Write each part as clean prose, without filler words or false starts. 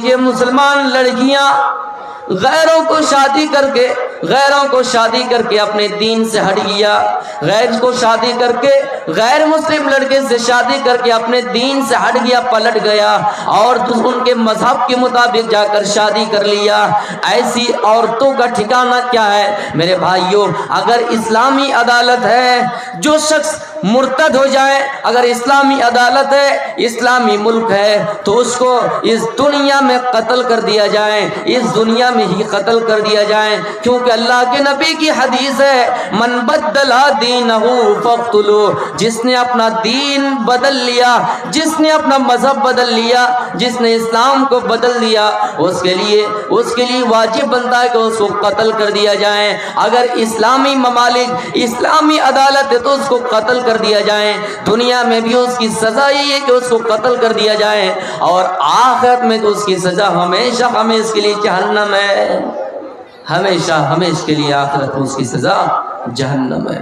یہ مسلمان لڑکیاں غیروں کو شادی کر کے اپنے دین سے ہٹ گیا، غیر کو شادی کر کے، غیر مسلم لڑکے سے شادی کر کے اپنے دین سے ہٹ گیا، پلٹ گیا اور ان کے مذہب کے مطابق جا کر شادی کر لیا۔ ایسی عورتوں کا ٹھکانہ کیا ہے میرے بھائیوں؟ اگر اسلامی عدالت ہے، جو شخص مرتد ہو جائے، اگر اسلامی عدالت ہے، اسلامی ملک ہے، تو اس کو اس دنیا میں قتل کر دیا جائے، اس دنیا میں ہی قتل کر دیا جائے، کیونکہ اللہ کے نبی کی حدیث ہے، من بدل دینہ فاقتلوہ، جس نے اپنا دین بدل لیا، جس نے اپنا مذہب بدل لیا، جس نے اسلام کو بدل دیا، اس کے لیے واجب بنتا ہے کہ اس کو قتل کر دیا جائے۔ اگر اسلامی ممالک، اسلامی عدالت ہے تو اس کو قتل کر دیا جائے، دنیا میں بھی اس کی سزا یہ ہے کہ اس کو قتل کر دیا جائے، اور آخرت میں تو اس کی سزا ہمیشہ ہمیشہ کے لیے جہنم ہے، ہمیشہ کے لیے آخرت میں اس کی سزا جہنم ہے۔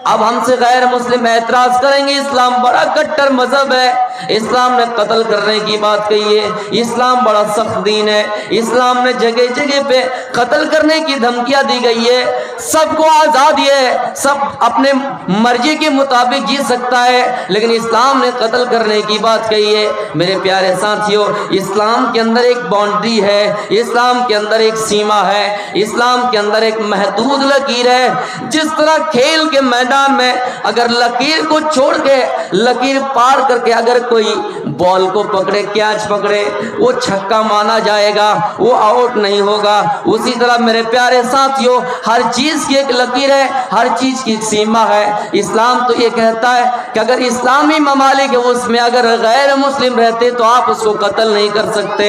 اب ہم سے غیر مسلم اعتراض کریں گے اسلام بڑا کٹر مذہب ہے، اسلام نے قتل کرنے کی بات کہی ہے، اسلام بڑا سخت دین ہے، اسلام نے جگہ جگہ پہ قتل کرنے کی دھمکیاں دی گئی ہے، سب کو آزادی ہے، سب اپنے مرضی کے مطابق جی سکتا ہے، لیکن اسلام نے قتل کرنے کی بات کہی ہے۔ میرے پیارے ساتھیوں، اسلام کے اندر ایک باؤنڈری ہے، اسلام کے اندر ایک سیما ہے، اسلام کے اندر ایک محدود لکیر ہے۔ جس طرح کھیل کے میدان میں اگر لکیر کو چھوڑ کے، لکیر پار کر کے اگر کوئی بال کو پکڑے، کیچ پکڑے، وہ چھکا مانا جائے گا، وہ آؤٹ نہیں ہوگا۔ اسی طرح میرے پیارے ساتھیوں، ہر چیز کی ایک لکیر ہے، ہر چیز کی ایک سیما ہے۔ اسلام تو یہ کہتا ہے کہ اگر اسلامی ممالک ہے اس میں اگر غیر مسلم رہتے تو آپ اس کو قتل نہیں کر سکتے۔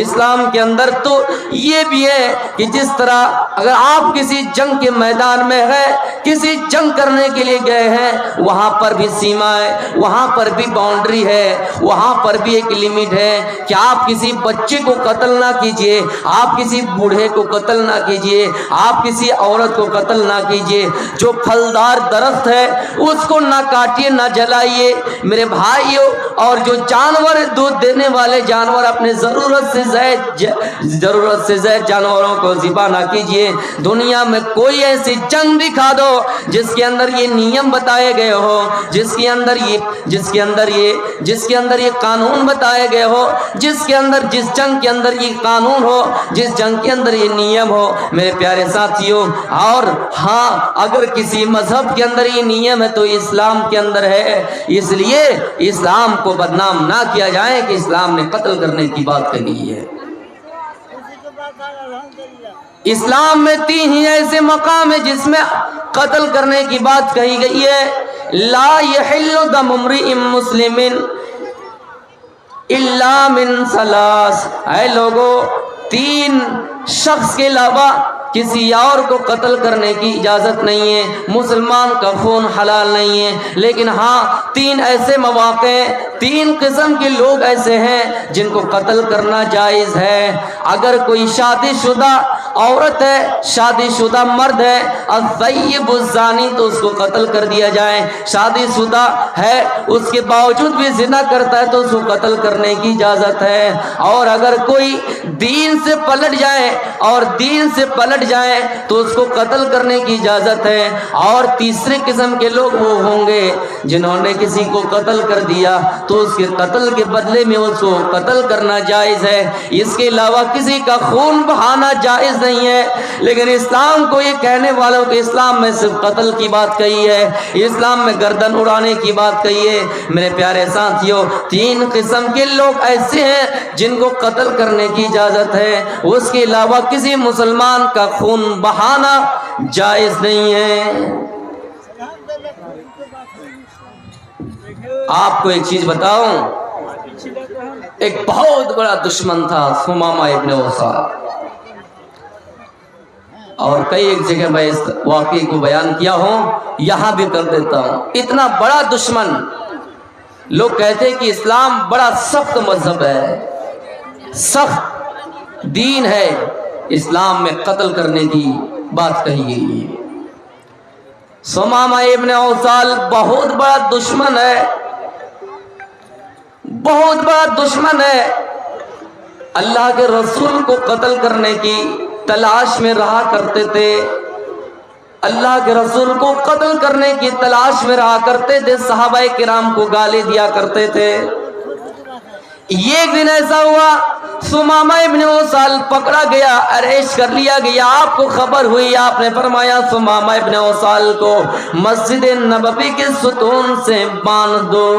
اسلام کے اندر تو یہ بھی ہے کہ جس طرح اگر آپ کسی جنگ کے میدان میں ہے، کسی جنگ کرنے کے لیے گئے ہیں، وہاں پر بھی سیما ہے، وہاں پر بھی باؤنڈری ہے، وہاں پر بھی ایک لیمٹ ہے کہ آپ کسی بچے کو قتل نہ کیجئے، آپ کسی بوڑھے کو قتل نہ کیجئے، آپ کسی عورت کو قتل نہ کیجئے۔ جو پھلدار درخت ہے اس کو نہ کاٹیے، نہ جلائیے میرے بھائیوں، اور جو جانور دودھ دینے والے جانور، اپنے ضرورت سے زائد جانوروں کو ذبح نہ کیجئے۔ دنیا میں کوئی ایسی جنگ دکھا دو جس کے اندر یہ نیم بتائے گئے ہو، جس کے اندر یہ قانون بتائے گئے ہو، جس جنگ کے اندر یہ قانون ہو، جس جنگ کے اندر یہ نیم ہو میرے پیارے ساتھیوں۔ اور ہاں، اگر کسی مذہب کے اندر یہ نیم ہے تو اسلام کے اندر ہے، اس لیے اسلام کو بدنام نہ کیا جائے کہ اسلام نے قتل کرنے کی بات کہی ہے۔ اسلام میں 3 ہی ایسے مقام ہیں جس میں قتل کرنے کی بات کہی گئی ہے۔ لا يحل دم امرئ مسلم الا من 3۔ اے لوگو، 3 شخص کے علاوہ کسی اور کو قتل کرنے کی اجازت نہیں ہے، مسلمان کا خون حلال نہیں ہے۔ لیکن ہاں، 3 ایسے مواقع ہیں، 3 قسم کے لوگ ایسے ہیں جن کو قتل کرنا جائز ہے۔ اگر کوئی شادی شدہ عورت ہے، شادی شدہ مرد ہے، الثیب الزانی، تو اس کو قتل کر دیا جائے۔ شادی شدہ ہے، اس کے باوجود بھی زنا کرتا ہے تو اس کو قتل کرنے کی اجازت ہے۔ اور اگر کوئی دین سے پلٹ جائے تو اس کو قتل کرنے کی اجازت ہے۔ اور تیسرے قسم کے لوگ وہ ہوں گے جنہوں نے کسی کو قتل کر دیا تو اس کے قتل کے بدلے میں اس کو قتل کرنا جائز ہے، اس کے علاوہ کسی کا خون بہانا جائز نہیں ہے۔ لیکن اسلام کو یہ کہنے والوں کہ اسلام میں صرف قتل کی بات کہی ہے، اسلام میں گردن اڑانے کی بات کہی ہے۔ میرے پیارے ساتھیوں، 3 قسم کے لوگ ایسے ہیں جن کو قتل کرنے کی اجازت ہے، اس کے علاوہ کسی مسلمان کا خون بہانا جائز نہیں ہے۔ آپ کو ایک چیز بتاؤں، ایک بہت بڑا دشمن تھا ثمامہ ابن اوسال، اور کئی ایک جگہ میں اس واقعے کو بیان کیا ہوں، یہاں بھی کر دیتا ہوں۔ اتنا بڑا دشمن، لوگ کہتے ہیں کہ اسلام بڑا سخت مذہب ہے، سخت دین ہے، اسلام میں قتل کرنے کی بات کہی گئی ہے۔ ثمامہ ابن اوسال بہت بڑا دشمن ہے، بہت بڑا دشمن ہے۔ اللہ کے رسول کو قتل کرنے کی تلاش میں رہا کرتے تھے، اللہ کے رسول کو قتل کرنے کی تلاش میں رہا کرتے تھے، صحابہ کرام کو گالی دیا کرتے تھے۔ یہ ایک دن ایسا ہوا ثمامہ ابن اوصال پکڑا گیا، اریسٹ کر لیا گیا، آپ کو خبر ہوئی، آپ نے فرمایا ثمامہ ابن اوصال کو مسجد نبوی کے ستون سے باندھ دو۔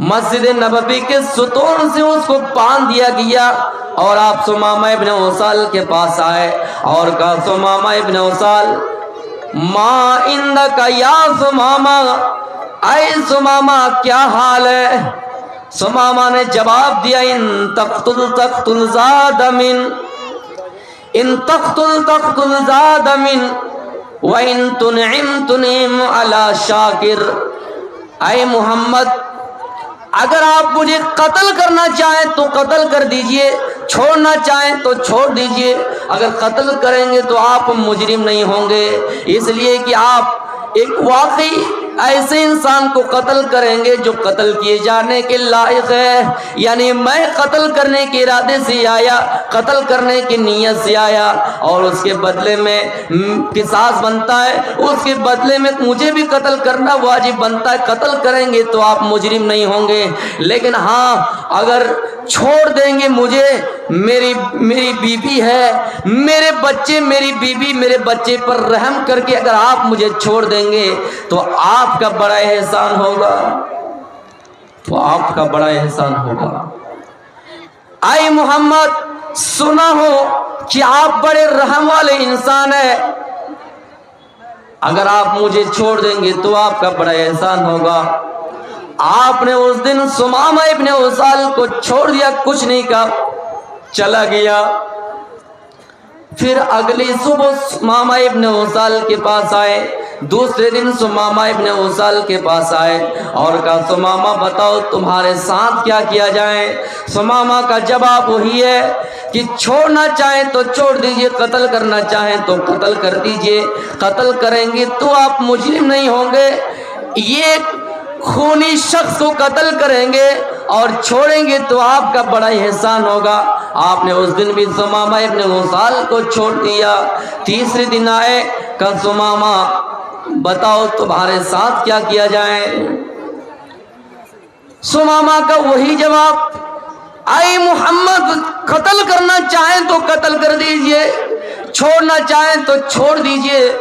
مسجد نبوی کے ستون سے اس کو باندھ دیا گیا، اور آپ ثمامہ ابن اوصال کے پاس آئے اور کہا ثمامہ ابن اوصال ما عندک یا ثمامہ، اے ثمامہ کیا حال ہے؟ ثمامہ نے جواب دیا ان تقتل تقتل زاد من، ان تقتل تقتل زاد من، وَإِن تُنْعِمْ تُنْعِمْ عَلَى شَاكِرٍ۔ اے محمد اگر آپ مجھے قتل کرنا چاہیں تو قتل کر دیجئے، چھوڑنا چاہیں تو چھوڑ دیجئے، اگر قتل کریں گے تو آپ مجرم نہیں ہوں گے، اس لیے کہ آپ ایک واقعی ایسے انسان کو قتل کریں گے جو قتل کیے جانے کے لائق ہے۔ یعنی میں قتل کرنے کے ارادے سے آیا، قتل کرنے کی نیت سے آیا، اور اس کے بدلے میں قصاص بنتا ہے، اس کے بدلے میں مجھے بھی قتل کرنا واجب بنتا ہے، قتل کریں گے تو آپ مجرم نہیں ہوں گے، لیکن ہاں اگر چھوڑ دیں گے مجھے، میری بیوی ہے، میرے بچے، میری بیوی میرے بچے پر رحم کر کے اگر آپ مجھے چھوڑ دیں گے تو آپ کا بڑا احسان ہوگا، تو آپ کا بڑا احسان ہوگا۔ اے محمد سنا ہو کہ آپ بڑے رحم والے انسان ہیں، اگر آپ مجھے چھوڑ دیں گے تو آپ کا بڑا احسان ہوگا۔ آپ نے اس دن ثمامہ ابن اوصال کو چھوڑ دیا، کچھ نہیں کہا، چلا گیا۔ پھر اگلی صبح ثمامہ ابن اوصال کے پاس آئے، دوسرے دن ثمامہ ابن اوصال کے پاس آئے اور کہا ثمامہ بتاؤ تمہارے ساتھ کیا کیا جائے؟ ثمامہ کا جواب وہی ہے کہ چھوڑنا چاہیں تو چھوڑ دیجئے، قتل کرنا چاہیں تو قتل کر دیجئے، قتل کریں گے تو آپ مجرم نہیں ہوں گے، یہ خونی شخص کو قتل کریں گے اور چھوڑیں گے تو آپ کا بڑا احسان ہوگا۔ آپ نے اس دن بھی ثمامہ ابن اوصال کو چھوڑ دیا۔ تیسرے دن آئے کہ ثمامہ بتاؤ تمہارے ساتھ کیا کیا جائے؟ ثمامہ کا وہی جواب، اے محمد قتل کرنا چاہیں تو قتل کر دیجئے، چھوڑنا چاہیں تو چھوڑ دیجئے،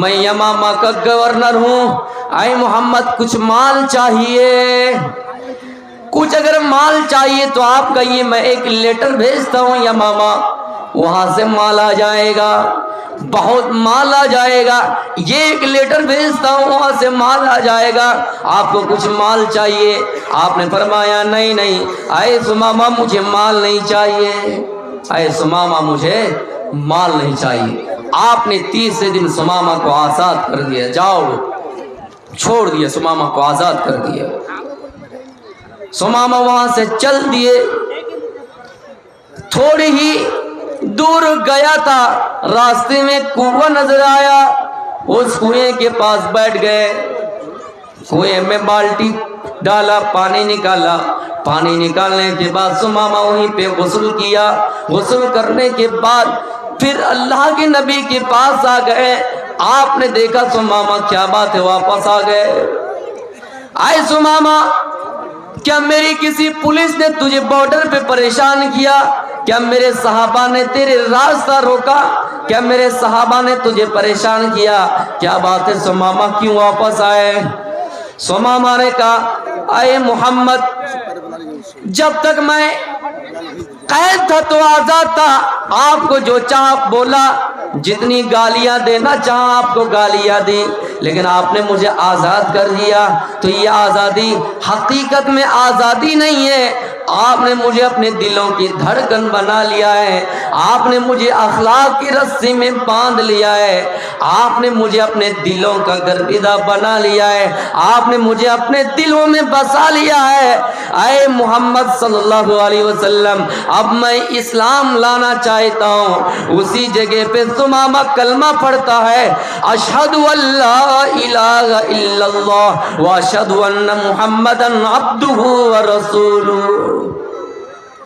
میں یمامہ کا گورنر ہوں، اے محمد کچھ مال چاہیے، کچھ اگر مال چاہیے تو آپ کا یہ میں ایک لیٹر بھیجتا ہوں یمامہ، وہاں سے مال آ جائے گا، بہت مال آ جائے گا، یہ ایک لیٹر بھیجتا ہوں وہاں سے مال آ جائے گا، آپ کو کچھ مال چاہیے؟ آپ نے فرمایا نہیں نہیں اے ثمامہ مجھے مال نہیں چاہیے، اے ثمامہ مجھے مال نہیں چاہیے۔ آپ نے تیسرے دن ثمامہ کو آزاد کر دیا، جاؤ، چھوڑ دیا، ثمامہ کو آزاد کر دیا۔ ثمامہ وہاں سے چل دیے، تھوڑی ہی دور گیا تھا، راستے میں کنواں نظر آیا، اس کنویں کے پاس بیٹھ گئے، کنویں میں بالٹی ڈالا، پانی نکالا، پانی نکالنے کے بعد ثمامہ وہیں پہ غسل کیا، غسل کرنے کے بعد پھر اللہ کے نبی کے پاس آ گئے۔ آپ نے دیکھا ثمامہ کیا بات ہے، واپس آ گئے۔ اے ثمامہ کیا میری کسی پولیس نے تجھے بارڈر پہ پریشان کیا؟ کیا میرے صحابہ نے تیرے راستہ روکا؟ کیا میرے صحابہ نے تجھے پریشان کیا؟ کیا بات ہے ثمامہ کیوں واپس آئے؟ ثمامہ نے کہا اے محمد جب تک میں قید تھا تو آزاد تھا، آپ کو جو چاہ بولا، جتنی گالیاں دینا چاہا آپ کو گالیاں دی، لیکن آپ نے مجھے آزاد کر دیا، تو یہ آزادی حقیقت میں آزادی نہیں ہے، آپ نے مجھے اپنے دلوں کی دھڑکن بنا لیا ہے، آپ نے مجھے اخلاق کی رسی میں باندھ لیا ہے، آپ نے مجھے اپنے دلوں کا گرویدہ بنا لیا ہے، آپ نے مجھے اپنے دلوں میں بسا لیا ہے۔ اے محمد صلی اللہ علیہ وسلم اب میں اسلام لانا چاہتا ہوں۔ اسی جگہ پہ ثمامہ کلمہ پڑھتا ہے، اشہد ان لا الہ الا اللہ واشہد ان محمدا عبدہ ورسولہ۔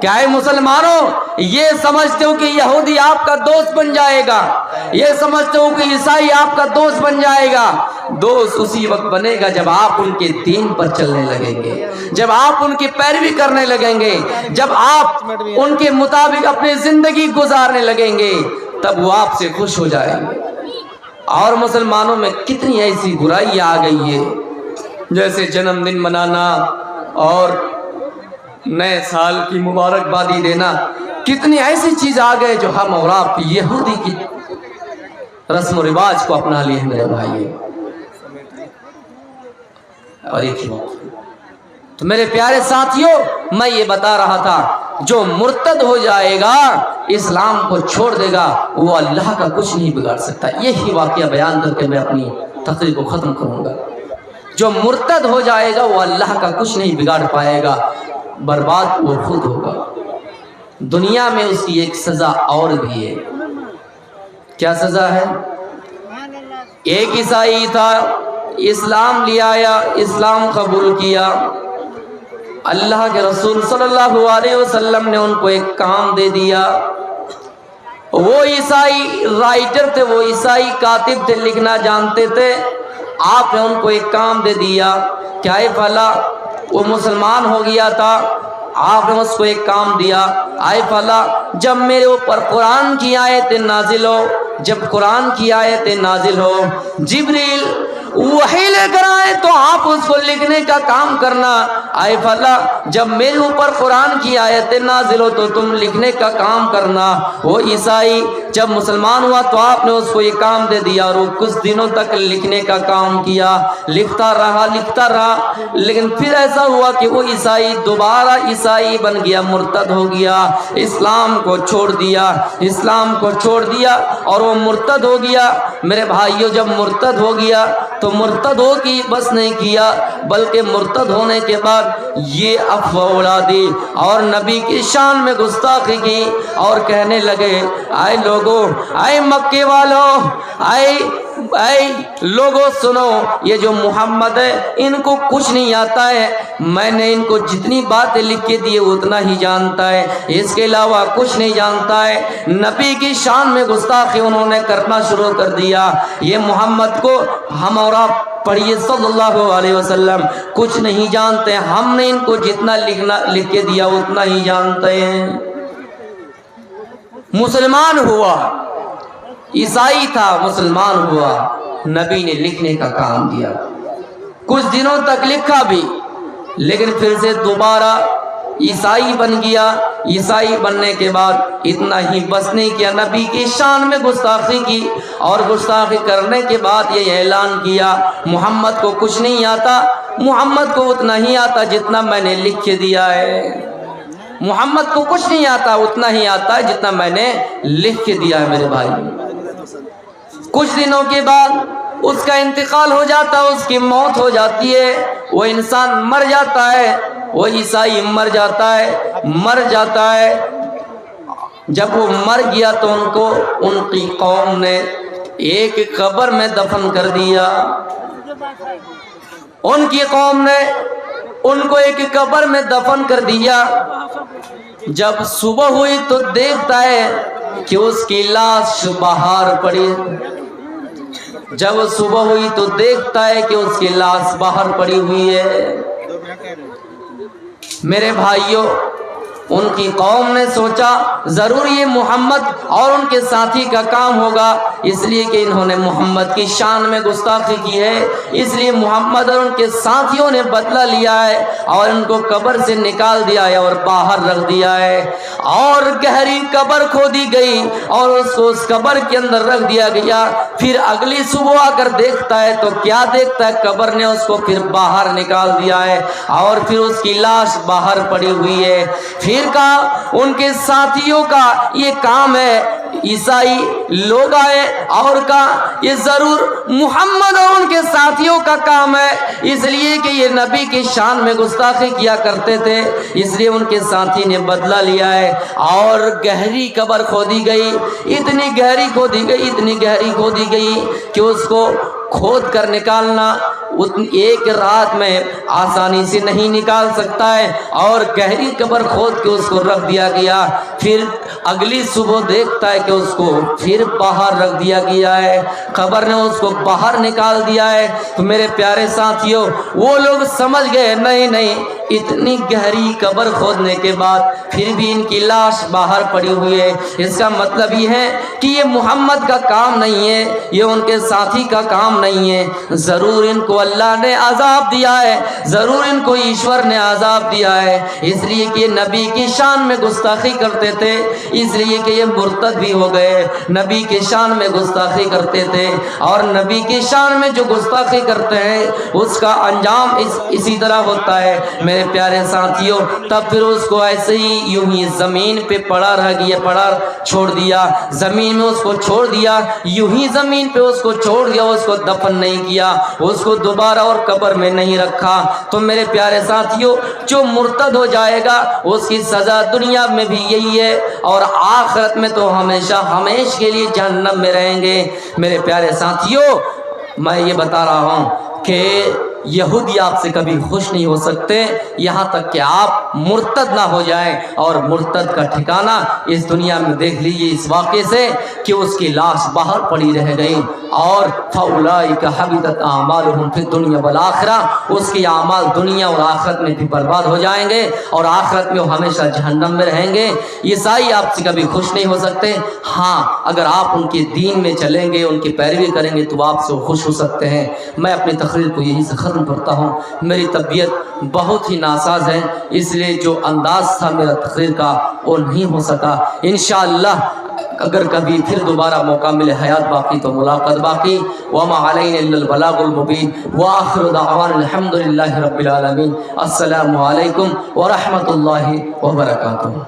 کیا ہے مسلمانوں، یہ سمجھتے ہو کہ یہودی آپ کا دوست بن جائے گا، یہ سمجھتے ہو کہ عیسائی آپ کا دوست بن جائے گا؟ دوست اسی وقت بنے گا جب آپ ان کے دین پر چلنے لگیں گے، جب آپ ان کی پیروی کرنے لگیں گے، جب آپ ان کے مطابق اپنی زندگی گزارنے لگیں گے، تب وہ آپ سے خوش ہو جائیں گے۔ اور مسلمانوں میں کتنی ایسی برائیاں آ گئی ہے، جیسے جنم دن منانا اور نئے سال کی مبارکبادی دینا، کتنی ایسی چیز آ گئے جو ہم اور آپ یہودی کی رسم و رواج کو اپنا لیے میرے بھائی۔ اور ایک ہی تو میرے پیارے ساتھیوں، میں یہ بتا رہا تھا، جو مرتد ہو جائے گا، اسلام کو چھوڑ دے گا، وہ اللہ کا کچھ نہیں بگاڑ سکتا۔ یہی واقعہ بیان کر کے میں اپنی تقریر کو ختم کروں گا۔ جو مرتد ہو جائے گا وہ اللہ کا کچھ نہیں بگاڑ پائے گا، برباد وہ خود ہوگا۔ دنیا میں اس کی ایک سزا اور بھی ہے۔ کیا سزا ہے؟ ایک عیسائی تھا، اسلام لے آیا، اسلام قبول کیا، اللہ کے رسول صلی اللہ علیہ وسلم نے ان کو ایک کام دے دیا۔ وہ عیسائی رائٹر تھے، وہ عیسائی کاتب تھے، لکھنا جانتے تھے۔ آپ نے ان کو ایک کام دے دیا، کیا ہے فلا؟ وہ مسلمان ہو گیا تھا، آپ نے اس کو ایک کام دیا، آئے فلا جب میرے اوپر قرآن کی آیتیں نازل ہو، جب قرآن کی آیتیں نازل ہو، جبریل وحی لے کر آئے تو آپ اس کو لکھنے کا کام کرنا۔ آئے فلا جب میرے اوپر قرآن کی آیتیں نازل ہو تو تم لکھنے کا کام کرنا۔ وہ عیسائی جب مسلمان ہوا تو آپ نے اس کو یہ کام دے دیا، اور وہ کچھ دنوں تک لکھنے کا کام کیا، لکھتا رہا، لیکن پھر ایسا ہوا کہ وہ عیسائی دوبارہ عیسائی بن گیا، مرتد ہو گیا، اسلام کو چھوڑ دیا اور وہ مرتد ہو گیا۔ میرے بھائیوں، جب مرتد ہو گیا تو مرتد ہو کی بس نہیں کیا، بلکہ مرتد ہونے کے بعد یہ افواہ اڑا دی اور نبی کی شان میں گستاخی کی، اور کہنے لگے، اے لوگوں، اے مکے والوں، اے لوگوں سنو، یہ جو محمد ہے ان کو کچھ نہیں آتا ہے، میں نے ان کو جتنی باتیں لکھ کے دی اتنا ہی جانتا ہے، اس کے علاوہ کچھ نہیں جانتا ہے۔ نبی کی شان میں گستاخی انہوں نے کرنا شروع کر دیا۔ یہ محمد کو ہم اور آپ پڑھیے صلی اللہ علیہ وسلم کچھ نہیں جانتے، ہم نے ان کو جتنا لکھ کے دیا اتنا ہی جانتے ہیں۔ مسلمان ہوا، عیسائی تھا، مسلمان ہوا، نبی نے لکھنے کا کام دیا، کچھ دنوں تک لکھا بھی، لیکن پھر سے دوبارہ عیسائی بن گیا۔ عیسائی بننے کے بعد اتنا ہی بس نہیں کیا، نبی کی شان میں گستاخی کی، اور گستاخی کرنے کے بعد یہ اعلان کیا، محمد کو کچھ نہیں آتا، محمد کو اتنا ہی آتا جتنا میں نے لکھ کے دیا ہے، محمد کو کچھ نہیں آتا، اتنا ہی آتا ہے جتنا میں نے لکھ کے دیا ہے۔ میرے بھائی، کچھ دنوں کے بعد اس کا انتقال ہو جاتا ہے، اس کی موت ہو جاتی ہے، وہ انسان مر جاتا ہے، وہ عیسائی مر جاتا ہے۔ جب وہ مر گیا تو ان کو ان کی قوم نے ایک قبر میں دفن کر دیا، ان کی قوم نے ان کو ایک قبر میں دفن کر دیا۔ جب صبح ہوئی تو دیکھتا ہے کہ اس کی لاش باہر پڑی، جب صبح ہوئی تو دیکھتا ہے کہ اس کی لاش باہر پڑی ہوئی ہے۔ میرے بھائیوں، ان کی قوم نے سوچا ضرور یہ محمد اور ان کے ساتھی کا کام ہوگا، اس لیے کہ انہوں نے محمد کی شان میں گستاخی کی ہے، اس لیے محمد اور ان کے ساتھیوں نے بدلہ لیا ہے اور ان کو قبر سے نکال دیا ہے اور باہر رکھ دیا ہے، اور گہری قبر کھودی گئی اور اس کو اس قبر کے اندر رکھ دیا گیا۔ پھر اگلی صبح آ کر دیکھتا ہے تو کیا دیکھتا ہے؟ قبر نے اس کو پھر باہر نکال دیا ہے اور پھر اس کی لاش باہر پڑی ہوئی ہے۔ پھر کہا ان کے ساتھیوں کا یہ کام ہے، عیسائی لوگ آئے اور کہا یہ ضرور محمد اور ان کے ساتھیوں کا کام ہے، اس لیے کہ یہ نبی کی شان میں گستاخی کیا کرتے تھے، اس لیے ان کے ساتھی نے بدلہ لیا ہے، اور گہری قبر کھودی گئی، اتنی گہری کھودی گئی کہ اس کو کھود کر نکالنا ایک رات میں آسانی سے نہیں نکال سکتا ہے، اور گہری قبر کھود کے اس کو رکھ دیا گیا۔ پھر اگلی صبح دیکھتا ہے کہ اس کو پھر باہر رکھ دیا گیا ہے، قبر نے اس کو باہر نکال دیا ہے۔ تو میرے پیارے ساتھیوں، وہ لوگ سمجھ گئے نہیں، اتنی گہری قبر کھودنے کے بعد پھر بھی ان کی لاش باہر پڑی ہوئی ہے، اس کا مطلب یہ ہے کہ یہ محمد کا کام نہیں ہے، یہ ان کے ساتھی کا کام نہیں ہے۔ ضرور ان کو اللہ نے عذاب دیا ہے، ضرور ان کو ایشور نے عذاب دیا ہے، اس لیے کہ یہ نبی کی شان میں گستاخی کرتے تھے، اس لیے کہ یہ مرتد بھی ہو گئے، نبی کی شان میں گستاخی کرتے تھے، اور نبی کی شان میں جو گستاخی کرتے ہیں اس کا انجام اسی طرح ہوتا ہے۔ میرے پیارے ساتھیوں، تب پھر اس کو ایسے ہی یوں ہی زمین پہ پڑا رہ گیا، پڑا چھوڑ دیا، زمین میں اس کو چھوڑ دیا، یوں ہی زمین پہ اس کو چھوڑ دیا، اس کو دفن نہیں کیا، اس کو دوبارہ اور قبر میں نہیں رکھا۔ تو میرے پیارے ساتھیوں، جو مرتد ہو جائے گا اس کی سزا دنیا میں بھی یہی ہے، اور آخرت میں تو ہمیشہ ہمیشہ کے لیے جہنم میں رہیں گے۔ میرے پیارے ساتھیوں، میں یہ بتا رہا ہوں کہ یہودی آپ سے کبھی خوش نہیں ہو سکتے یہاں تک کہ آپ مرتد نہ ہو جائیں، اور مرتد کا ٹھکانہ اس دنیا میں دیکھ لیجیے اس واقعے سے کہ اس کی لاش باہر پڑی رہ گئی، اور فَأُولَٰئِكَ حَبِطَتْ أَعْمَالُهُمْ فِي الدُّنْيَا وَالْآخِرَةِ، اس کی اعمال دنیا اور آخرت میں بھی برباد ہو جائیں گے، اور آخرت میں وہ ہمیشہ جہنم میں رہیں گے۔ عیسائی آپ سے کبھی خوش نہیں ہو سکتے، ہاں اگر آپ ان کے دین میں چلیں گے، ان کی پیروی کریں گے تو آپ سے وہ خوش ہو سکتے ہیں۔ میں اپنی تقریر کو یہیں سے ختم کرتا ہوں، میری طبیعت بہت ہی ناساز ہے، اس لیے جو انداز تھا میرا تقریر کا وہ نہیں ہو سکا۔ انشاءاللہ اگر کبھی پھر دوبارہ موقع ملے، حیات باقی تو ملاقات باقی۔ وما علینا الا البلاغ المبین، وآخر دعوانا الحمد للہ رب العالمین۔ السلام علیکم ورحمۃ اللہ وبرکاتہ۔